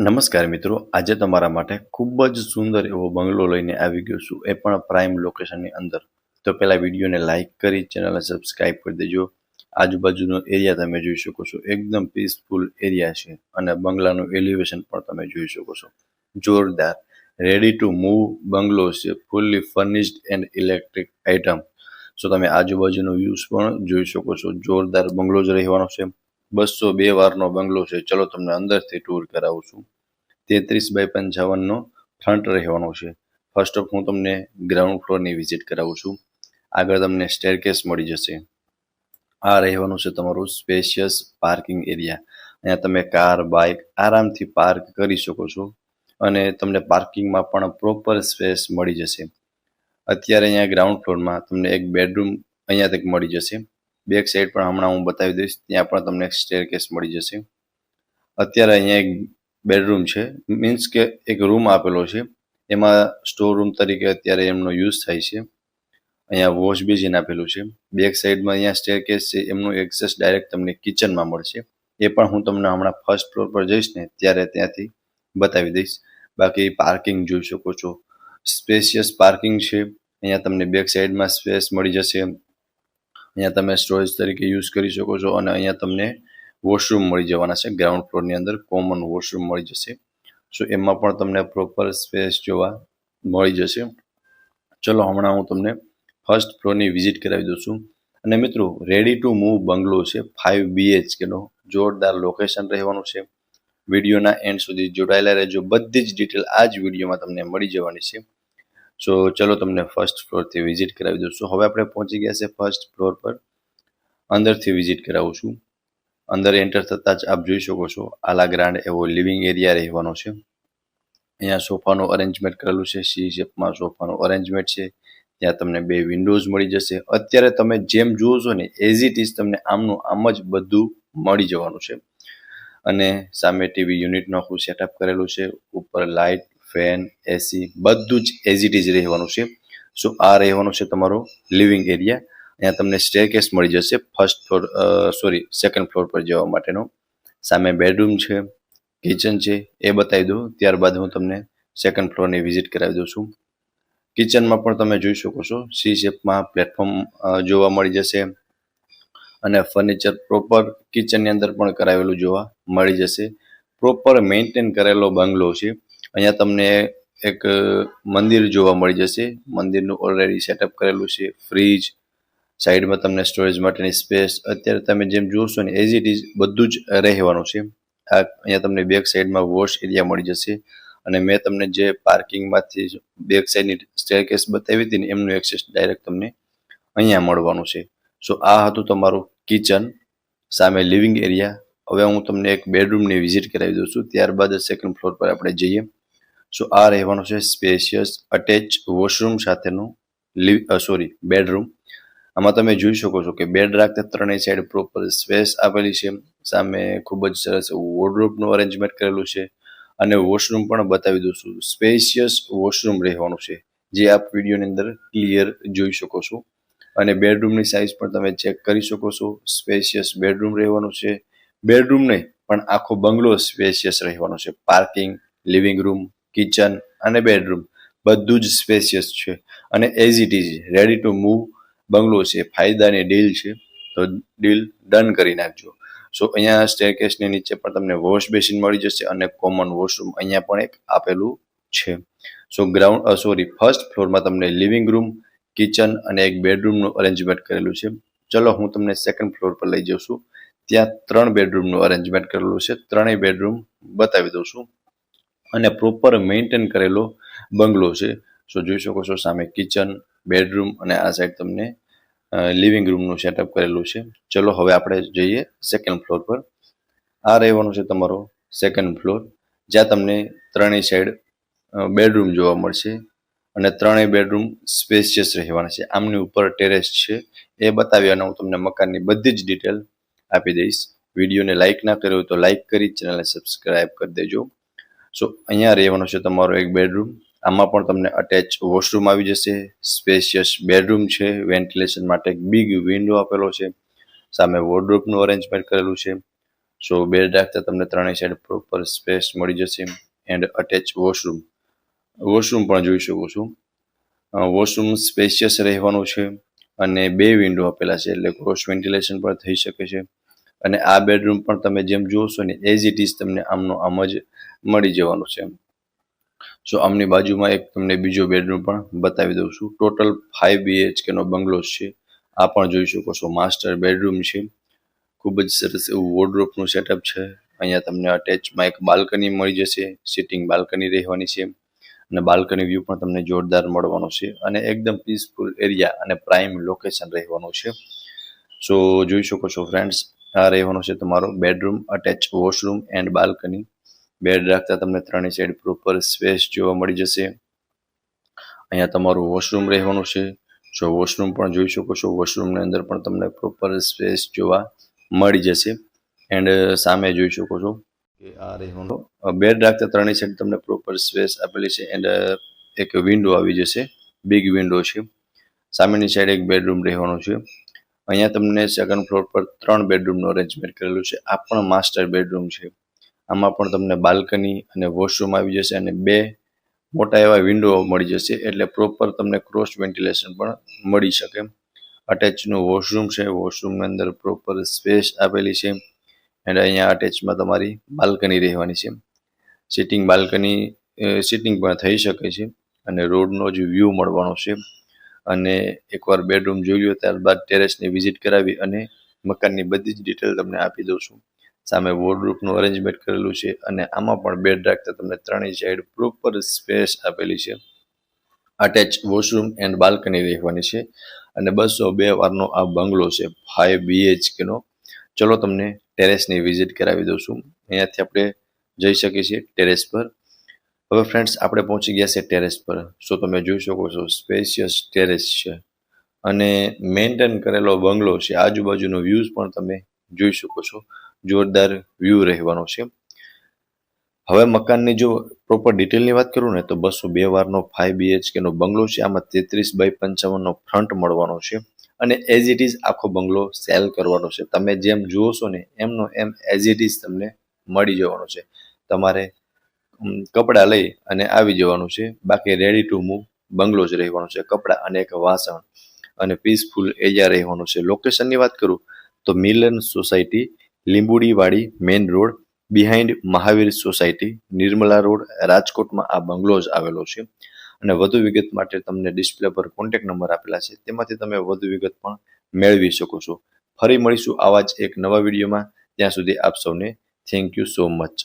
નમસ્કાર મિત્રો, આજે તમારા માટે ખૂબ જ સુંદર એવો બંગલો લઈને આવી ગયો છું, એ પણ પ્રાઇમ લોકેશનની અંદર. તો પહેલા વિડીયોને લાઇક કરી ચેનલને સબસ્ક્રાઇબ કરી દેજો. આજુબાજુનો એરિયા તમે જોઈ શકો છો, એકદમ પીસફુલ એરિયા છે અને બંગલાનું એલિવેશન પણ તમે જોઈ શકો છો. જોરદાર રેડી ટુ મૂવ બંગલો છે, fully furnished and electric item. So તમે આજુબાજુનો વ્યૂઝ પણ જોઈ શકો છો. જોરદાર બંગલો જ રહેવાનો છે. 202 વારનો બંગલો છે. ચલો તમને અંદરથી ટૂર કરાવું છું. 33x55 ફ્રન્ટ રહેવાનો છે. ફર્સ્ટ ઓફ હું તમને ગ્રાઉન્ડ ફ્લોરની વિઝિટ કરાવું છું. આગળ તમને સ્ટેરકેસ મળી જશે. આ રહેવાનું છે તમારું સ્પેશિયસ પાર્કિંગ એરિયા. અહીંયા તમે કાર, બાઇક આરામથી પાર્ક કરી શકો છો અને તમને પાર્કિંગમાં પણ પ્રોપર સ્પેસ મળી જશે. અત્યારે અહીંયા ગ્રાઉન્ડ ફ્લોરમાં તમને એક બેડરૂમ અહીંયા તક મળી જશે. બેક સાઈડ પણ હમણાં હું બતાવી દઈશ, ત્યાં પણ તમને સ્ટેરકેસ મળી જશે. અત્યારે અહીંયા એક બેડરૂમ છે, મીન્સ કે એક રૂમ આપેલો છે, એમાં સ્ટોર રૂમ તરીકે અત્યારે એમનો યુઝ થાય છે. અહીંયા વોશ બેસિન આપેલું છે. બેક સાઈડમાં અહીંયા સ્ટેરકેસ છે, એમનું એક્સેસ ડાયરેક્ટ તમને કિચનમાં મળશે. એ પણ હું તમને હમણાં ફર્સ્ટ ફ્લોર પર જઈશ ને ત્યારે ત્યાંથી બતાવી દઈશ. બાકી પાર્કિંગ જોઈ શકો છો, સ્પેશિયસ પાર્કિંગ છે. અહીંયા તમને બેક સાઈડમાં સ્પેસ મળી જશે. અહીંયા તમે સ્ટોરેજ તરીકે યુઝ કરી શકો છો અને અહીંયા તમને વોશરૂમ મળી જવાના છે. ગ્રાઉન્ડ ફ્લોરની અંદર કોમન વોશરૂમ મળી જશે. સો એમાં પણ તમને પ્રોપર સ્પેસ જોવા મળી જશે. ચલો હમણાં હું તમને ફર્સ્ટ ફ્લોરની વિઝિટ કરાવી દઉં છું. અને મિત્રો, રેડી ટુ મૂવ બંગલો છે, 5 BHKનો જોરદાર લોકેશન રહેવાનું છે. વિડીયોના એન્ડ સુધી જોડાયેલા રહેજો. બધી જ ડિટેલ આ જ વિડીયોમાં તમને મળી જવાની છે. સો ચલો તમને ફર્સ્ટ ફ્લોરથી વિઝિટ કરાવી દઉં છું. હવે આપણે પહોંચી ગયા છે ફર્સ્ટ ફ્લોર પર. અંદરથી વિઝિટ કરાવું છું. અંદર એન્ટર થતાં જ આપ જોઈ શકો છો આલા ગ્રાન્ડ એવો લિવિંગ એરિયા રહેવાનો છે. અહીંયા સોફાનું અરેન્જમેન્ટ કરેલું છે, સી શેપમાં સોફાનું અરેન્જમેન્ટ છે. ત્યાં તમને 2 વિન્ડોઝ મળી જશે. અત્યારે તમે જેમ જુઓ છો ને એઝ ઇટ ઇઝ તમને આમનું આમ જ બધું મળી જવાનું છે. અને સામે ટીવી યુનિટનું આખું સેટઅપ કરેલું છે. ઉપર લાઇટ, ફેન, એસી બધું જ એઝ ઇટ ઇઝ રહેવાનું છે. સો આ રહેવાનું છે તમારો લિવિંગ એરિયા. અહીંયા તમને સ્ટેરકેસ મળી જશે સેકન્ડ ફ્લોર પર જવા માટેનો. સામે બેડરૂમ છે, કિચન છે, એ બતાવી દઉં. ત્યારબાદ હું તમને સેકન્ડ ફ્લોરની વિઝિટ કરાવી દઉં છું. કિચનમાં પણ તમે જોઈ શકો છો, સી શેપમાં પ્લેટફોર્મ જોવા મળી જશે અને ફર્નિચર પ્રોપર કિચનની અંદર પણ કરાવેલું જોવા મળી જશે. પ્રોપર મેન્ટેન કરેલો બંગલો છે. અહીંયા તમને એક મંદિર જોવા મળી જશે. મંદિરનું ઓલરેડી સેટઅપ કરેલું છે. ફ્રીજ, સાઈડમાં તમને સ્ટોરેજ માટેની સ્પેસ. અત્યારે તમે જેમ જોશો ને એઝ ઇટ ઇઝ બધું જ રહેવાનું છે. અહીંયા તમને બેક સાઈડમાં વોશ એરિયા મળી જશે અને મેં તમને જે પાર્કિંગમાંથી બેક સાઈડની સ્ટેરકેસ બતાવી હતી ને એમનું એક્સેસ ડાયરેક્ટ તમને અહીંયા મળવાનું છે. સો આ હતું તમારું કિચન, સામે લિવિંગ એરિયા. હવે હું તમને એક બેડરૂમની વિઝિટ કરાવી દઉં છું, ત્યારબાદ સેકન્ડ ફ્લોર પર આપણે જઈએ. સો આ રહેવાનું છે સ્પેશિયસ અટેચ વોશરૂમ સાથેનું બેડરૂમ. આમાં તમે જોઈ શકો છો કે બેડ રાખતા ત્રણેય સાઈડ પ્રોપર સ્પેસ આપેલી છે. સામે ખૂબ જ સરસ વોર્ડરોબનું અરેન્જમેન્ટ કરેલું છે અને વોશરૂમ પણ બતાવી દઉં છું. સ્પેશિયસ વોશરૂમ રહેવાનું છે, જે આપ વિડીયોની અંદર ક્લિયર જોઈ શકો છો. અને બેડરૂમની સાઇઝ પણ તમે ચેક કરી શકો છો. સ્પેશિયસ બેડરૂમ રહેવાનું છે. બેડરૂમ નહીં પણ આખો બંગલો સ્પેશિયસ રહેવાનો છે. પાર્કિંગ, લિવિંગ રૂમ, કિચન અને બેડરૂમ બધું જ સ્પેશિયસ છે અને as it is ready to move bungalow છે. ફાયદાની ડીલ છે, તો ડીલ ડન કરી નાખજો. સો અહીંયા સ્ટેરકેસની નીચે પણ તમને વોશ બેસિન મળી જશે અને કોમન વોશરૂમ અહીંયા પણ એક આપેલું છે. સો ફર્સ્ટ ફ્લોરમાં તમને લિવિંગ રૂમ, કિચન અને એક બેડરૂમનું અરેન્જમેન્ટ કરેલું છે. ચલો હું તમને સેકન્ડ ફ્લોર પર લઈ જાઉં છું. ત્યાં 3 બેડરૂમનું અરેન્જમેન્ટ કરેલું છે. ત્રણેય બેડરૂમ બતાવી દઉં છું અને પ્રોપર મેન્ટેન કરેલો બંગલો છે. સો જોઈ શકો છો સામે કિચન, બેડરૂમ અને આ સાઈડ તમને લિવિંગ રૂમનું સેટઅપ કરેલું છે. ચલો હવે આપણે જઈએ સેકન્ડ ફ્લોર પર. આ રહેવાનું છે તમારો સેકન્ડ ફ્લોર, જ્યાં તમને ત્રણેય સાઈડ બેડરૂમ જોવા મળશે અને ત્રણેય બેડરૂમ સ્પેશિયસ રહેવાના છે. આમની ઉપર ટેરેસ છે, એ બતાવી અને હું તમને મકાનની બધી જ ડિટેલ આપી દઈશ. વિડીયોને લાઇક ના કર્યો હોય તો લાઇક કરી ચેનલને સબસ્ક્રાઇબ કરી દેજો. સો અહીંયા રહેવાનો છે તમારો એક બેડરૂમ. આમાં પણ તમને અટેચ વોશરૂમ આવી જશે. સ્પેશિયસ બેડરૂમ છે, વેન્ટિલેશન માટે એક બિગ વિન્ડો આપેલો છે. સામે વોર્ડરોબનું અરેન્જમેન્ટ કરેલું છે. સો બેડ રાખતા તમને ત્રણેય સાઈડ પ્રોપર સ્પેસ મળી જશે એન્ડ અટેચ વોશરૂમ પણ જોઈ શકો છો. વોશરૂમ સ્પેશિયસ રહેવાનું છે અને 2 વિન્ડો આપેલા છે એટલે ક્રોસ વેન્ટિલેશન પણ થઈ શકે છે. અને આ બેડરૂમ પણ તમે જેમ જોશો ને એઝ ઇટ ઇઝ તમને આમનો આમ જ મળી જવાનું છે. સો આમની બાજુમાં એક તમને બીજો બેડરૂમ પણ બતાવી દઉં છું. ટોટલ 5 BHK નો બંગલો છે. આ પણ જોઈ શકો છો માસ્ટર બેડરૂમ છે. ખૂબ જ સરસ એવું વોર્ડરોબનું સેટઅપ છે. અહીંયા તમને અટેચમાં એક બાલ્કની મળી જશે, સિટિંગ બાલ્કની રહેવાની છે અને બાલ્કની વ્યૂ પણ તમને જોરદાર મળવાનો છે અને એકદમ પીસફુલ એરિયા અને પ્રાઇમ લોકેશન રહેવાનું છે. સો જોઈ શકો છો ફ્રેન્ડ્સ, આ રહેવાનો છે તમારો bedroom, attach washroom and balcony. Bed રાખતા તમને ત્રણેય સાઈડ પ્રોપર સ્પેસ જોવા મળી જશે. અહીંયા તમારું વોશરૂમ રહેવાનું છે. સો વોશરૂમ પણ જોઈ શકો છો. વોશરૂમની અંદર પણ તમને પ્રોપર સ્પેસ જોવા મળી જશે એન્ડ સામે જોઈ શકો છો કે આ રહેવાનો બેડ રાખતા ત્રણેય સાઈડ તમને પ્રોપર સ્પેસ આપેલી છે એન્ડ એક વિન્ડો આવી જશે, બિગ વિન્ડો છે. સામેની સાઈડ એક બેડરૂમ રહેવાનો છે. અહીંયા તમને સેકન્ડ ફ્લોર પર 3 બેડરૂમનું અરેન્જમેન્ટ કરેલું છે. આ પણ માસ્ટર બેડરૂમ છે. આમાં પણ તમને બાલ્કની અને વોશરૂમ આવી જશે અને 2 મોટા એવા વિન્ડો મળી જશે એટલે પ્રોપર તમને ક્રોસ વેન્ટિલેશન પણ મળી શકે. અટેચનું વોશરૂમ છે. વોશરૂમની અંદર પ્રોપર સ્પેસ આપેલી છે એન્ડ અહીંયા અટેચમાં તમારી બાલ્કની રહેવાની છે. સિટિંગ બાલ્કની સિટિંગ પણ થઈ શકે છે અને રોડનો જ વ્યૂ મળવાનો છે. અને એકવાર બેડરૂમ જોઈ લો ત્યારબાદ ટેરેસની વિઝિટ કરાવી અને મકાનની બધી જ ડિટેલ તમને આપી દઉં છું. સામે વોર્ડરોબનું અરેન્જમેન્ટ કરેલું છે અને આમાં પણ બેડ રાખતા તમને ત્રણેય સાઈડ પ્રોપર સ્પેસ આપેલી છે. અટેચ વોશરૂમ એન્ડ બાલ્કની રહેવાની છે અને 202 વારનો આ બંગલો છે, 5 BHK નો. ચલો તમને ટેરેસની વિઝિટ કરાવી દઉં છું. અહીંયાથી આપણે જઈ શકીએ છીએ ટેરેસ પર. હવે ફ્રેન્ડ્સ આપણે પહોંચી ગયા છે ટેરેસ પર. સો તમે જોઈ શકો છો સ્પેશિયસ ટેરેસ છે અને મેન્ટેન કરેલો બંગલો છે. આજુબાજુનો વ્યૂઝ પણ તમે જોઈ શકો છો. જોરદાર વ્યૂ રહેવાનો છે. હવે મકાનની જો પ્રોપર ડિટેલની વાત કરું ને તો 202 વારનો 5 BHK નો બંગલો છે. આમાં 33x55 નો ફ્રન્ટ મળવાનો છે અને એઝ ઇટ ઇઝ આખો બંગલો સેલ કરવાનો છે. તમે જેમ જુઓ છો ને એમનો એમ એઝ ઇટ ઇઝ તમને મળી જવાનો છે. તમારે કપડાં લઈ અને આવી જવાનું છે. બાકી રેડી ટુ મૂવ બંગલો જ રહેવાનો છે. કપડાં અને એક વાસણ અને પીસફુલ એરિયા રહેવાનો છે. લોકેશનની વાત કરું તો Milan society, Limbudiwadi main road, behind Mahavir society, Nirmala road, રાજકોટમાં આ બંગલો જ આવેલો છે. અને વધુ વિગત માટે તમને ડિસ્પ્લે પર કોન્ટેક્ટ નંબર આપેલા છે, તેમાંથી તમે વધુ વિગત પણ મેળવી શકો છો. ફરી મળીશું આવા જ એક નવા વિડીયોમાં. ત્યાં સુધી આપ સૌને થેન્ક યુ સો મચ.